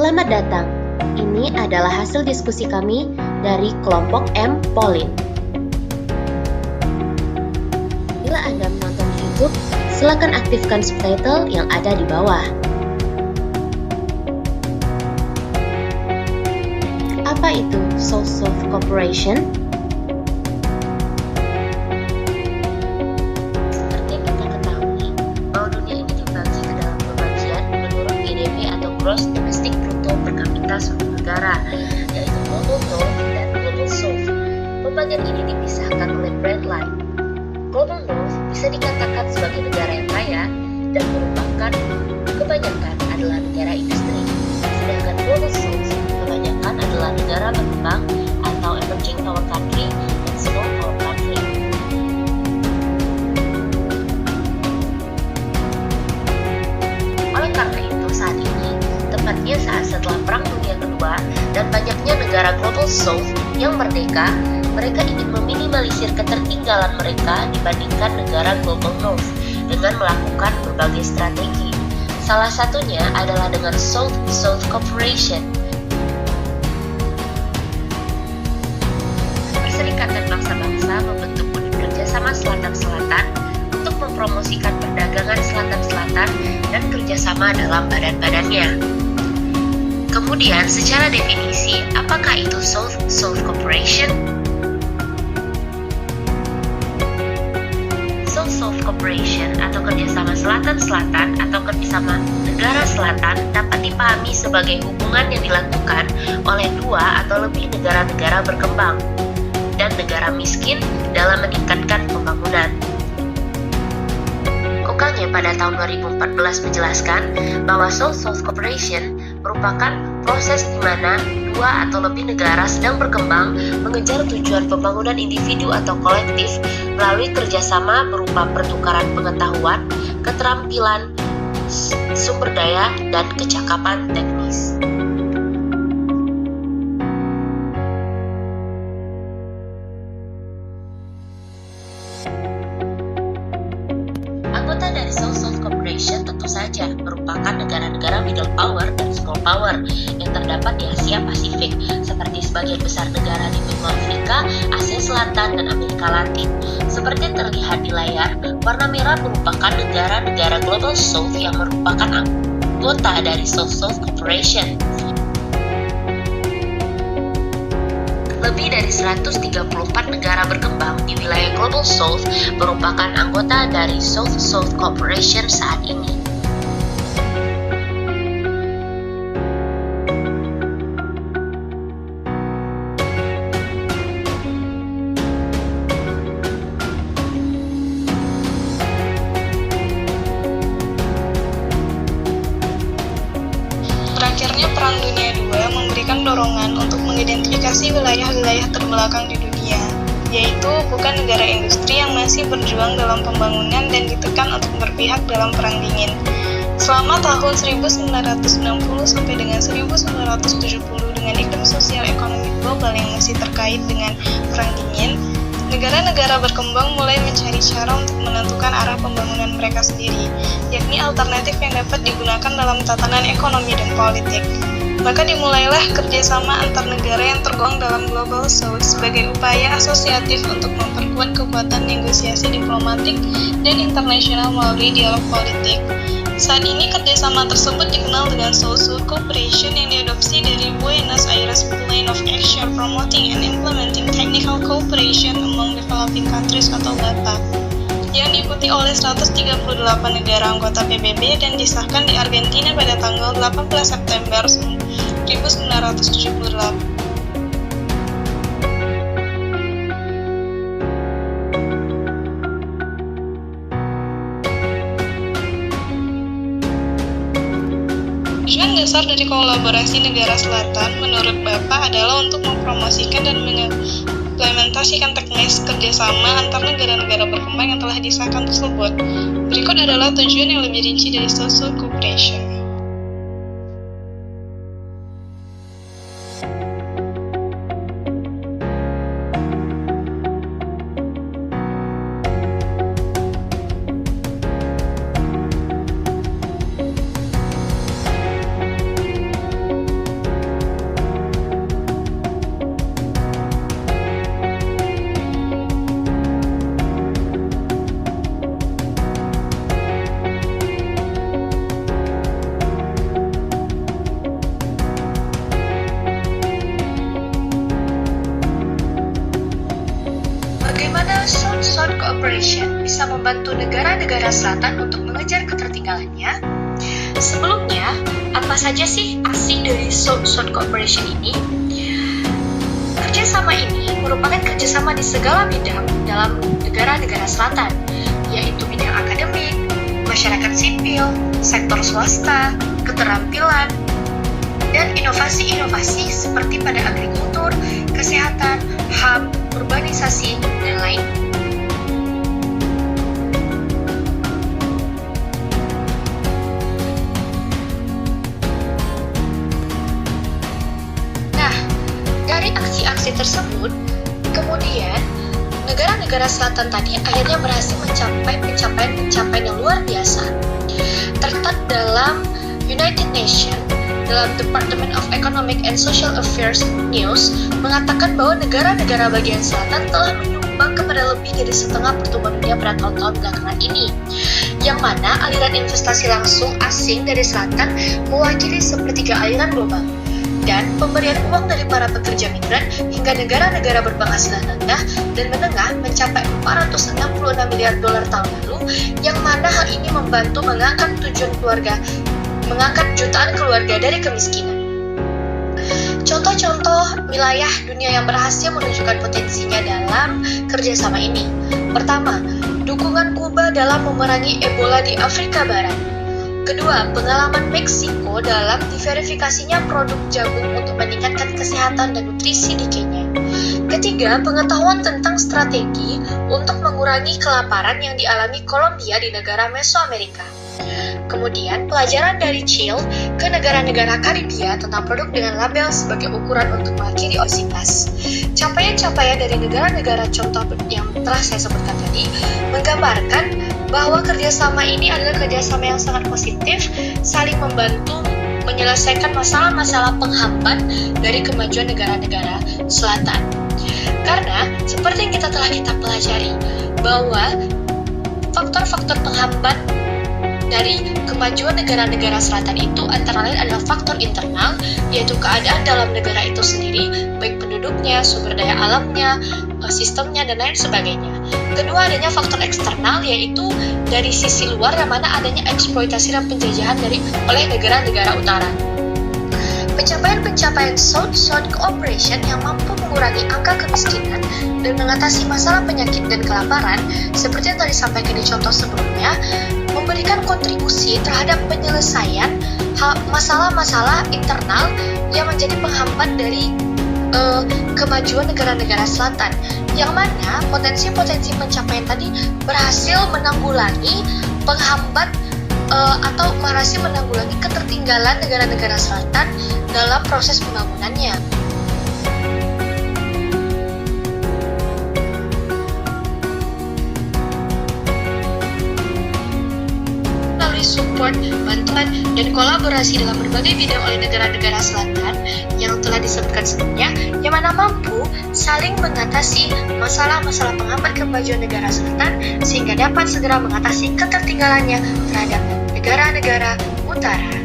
Selamat datang. Ini adalah hasil diskusi kami dari kelompok M Polin. Bila Anda menonton YouTube, silakan aktifkan subtitle yang ada di bawah. Apa itu Soul-Soft Corporation? Seperti yang kita ketahui, bahwa dunia ini dibagi ke dalam pembagian menurut GDP atau Gross Domestic Bruto per kapita suatu negara, yaitu Global North dan Global South. Pembagian ini dipisahkan oleh Brand Line. Global North bisa dikatakan sebagai negara yang kaya dan merupakan kebanyakan adalah negara industri, sedangkan Global South kebanyakan adalah negara berkembang atau emerging power country dan small power country. Oleh karena itu saat ini, tepatnya saat setelah Perang Dunia Kedua dan banyaknya negara Global South yang merdeka, mereka ingin meminimalisir ketertinggalan mereka dibandingkan negara Global North dengan melakukan berbagai strategi. Salah satunya adalah dengan South-South Cooperation. Perserikatan Bangsa-Bangsa membentuk unit kerjasama Selatan-Selatan untuk mempromosikan perdagangan Selatan-Selatan dan kerjasama dalam badan-badannya. Kemudian, secara definisi, apakah itu South-South Cooperation? South-South Cooperation atau kerjasama Selatan-Selatan atau kerjasama negara selatan dapat dipahami sebagai hubungan yang dilakukan oleh dua atau lebih negara-negara berkembang dan negara miskin dalam meningkatkan pembangunan. Kokangnya pada tahun 2014 menjelaskan bahwa South-South Cooperation merupakan proses di mana dua atau lebih negara sedang berkembang mengejar tujuan pembangunan individu atau kolektif melalui kerjasama berupa pertukaran pengetahuan, keterampilan, sumber daya, dan kecakapan teknis. Anggota dari South-South Cooperation tentu saja merupakan negara-negara middle power dan small power yang terdapat di Asia Pasifik, seperti sebagian besar negara di benua Afrika, Asia Selatan, dan Amerika Latin. Seperti terlihat di layar, warna merah merupakan negara-negara Global South yang merupakan anggota dari South-South Cooperation. Lebih dari 134 negara berkembang di wilayah Global South merupakan anggota dari South-South Cooperation saat ini. Berakhirnya Perang Dunia II memberikan dorongan untuk mengidentifikasi wilayah-wilayah terbelakang di dunia, yaitu bukan negara industri yang masih berjuang dalam pembangunan dan ditekan untuk berpihak dalam Perang Dingin. Selama tahun 1960 sampai dengan 1970 dengan iklim sosial ekonomi global yang masih terkait dengan Perang Dingin, negara-negara berkembang mulai mencari cara untuk menentukan arah pembangunan mereka sendiri, yakni alternatif yang dapat digunakan dalam tatanan ekonomi dan politik. Maka dimulailah kerjasama antar negara yang tergolong dalam Global South sebagai upaya asosiatif untuk memperkuat kekuatan negosiasi diplomatik dan internasional melalui dialog politik. Saat ini kerjasama tersebut dikenal dengan South-South Cooperation yang diadopsi dari Buenos Aires Plan of Action Promoting and Implementing Technical Cooperation Among Developing Countries atau BAPA, yang diikuti oleh 138 negara anggota PBB dan disahkan di Argentina pada tanggal 18 September 1978. Tujuan dasar dari kolaborasi negara selatan menurut BAPA adalah untuk mempromosikan dan mengimplementasikan teknis kerjasama antar negara-negara berkembang yang telah disahkan tersebut. Berikut adalah tujuan yang lebih rinci dari South-South Cooperation. membantu negara-negara selatan untuk mengejar ketertinggalannya? Sebelumnya, apa saja sih aksi dari South-South Cooperation ini? Kerjasama ini merupakan kerjasama di segala bidang dalam negara-negara selatan, yaitu bidang akademik, masyarakat sipil, sektor swasta, keterampilan, dan inovasi-inovasi seperti pada agrikultur, kesehatan, HAM, urbanisasi, dan lain. Nah, dari aksi-aksi tersebut, kemudian negara-negara selatan tadi akhirnya berhasil mencapai pencapaian yang luar biasa. Tercatat dalam United Nations, dalam Department of Economic and Social Affairs News, mengatakan bahwa negara-negara bagian selatan telah menyumbang kepada lebih dari setengah pertumbuhan dunia pada tahun-tahun belakangan ini, yang mana aliran investasi langsung asing dari selatan mewakili sepertiga aliran global, dan pemberian uang dari para pekerja migran hingga negara-negara berpenghasilan rendah dan menengah mencapai 466 miliar dolar tahun lalu, yang mana hal ini membantu mengangkat jutaan keluarga dari kemiskinan. Contoh-contoh wilayah dunia yang berhasil menunjukkan potensinya dalam kerjasama ini. Pertama, dukungan Kuba dalam memerangi Ebola di Afrika Barat. Kedua, pengalaman Meksiko dalam diverifikasinya produk jagung untuk meningkatkan kesehatan dan nutrisi di Kenya. Ketiga, pengetahuan tentang strategi untuk mengurangi kelaparan yang dialami Kolombia di negara Mesoamerika. Kemudian, pelajaran dari Chile ke negara-negara Karibia tentang produk dengan label sebagai ukuran untuk mengakhiri obesitas. Capaian-capaian dari negara-negara contoh yang telah saya sebutkan tadi menggambarkan bahwa kerjasama ini adalah kerjasama yang sangat positif, saling membantu menyelesaikan masalah-masalah penghambat dari kemajuan negara-negara selatan. Karena, seperti yang telah kita pelajari, bahwa faktor-faktor penghambat dari kemajuan negara-negara selatan itu antara lain adalah faktor internal, yaitu keadaan dalam negara itu sendiri, baik penduduknya, sumber daya alamnya, sistemnya, dan lain sebagainya. Kedua, adanya faktor eksternal, yaitu dari sisi luar, yang mana adanya eksploitasi dan penjajahan oleh negara-negara utara. Pencapaian-pencapaian South-South Cooperation yang mampu mengurangi angka kemiskinan dan mengatasi masalah penyakit dan kelaparan, seperti yang tadi disampaikan di contoh sebelumnya, memberikan kontribusi terhadap penyelesaian masalah-masalah internal yang menjadi penghambat dari kemajuan negara-negara selatan, yang mana potensi-potensi pencapaian tadi berhasil menanggulangi penghambat atau berhasil menanggulangi ketertinggalan negara-negara selatan dalam proses pembangunannya. Melalui support, bantuan, dan kolaborasi dalam berbagai bidang oleh negara-negara selatan yang telah disebutkan sebelumnya, yang mana mampu saling mengatasi masalah-masalah penghambat kemajuan negara selatan sehingga dapat segera mengatasi ketertinggalannya terhadap negara-negara utara.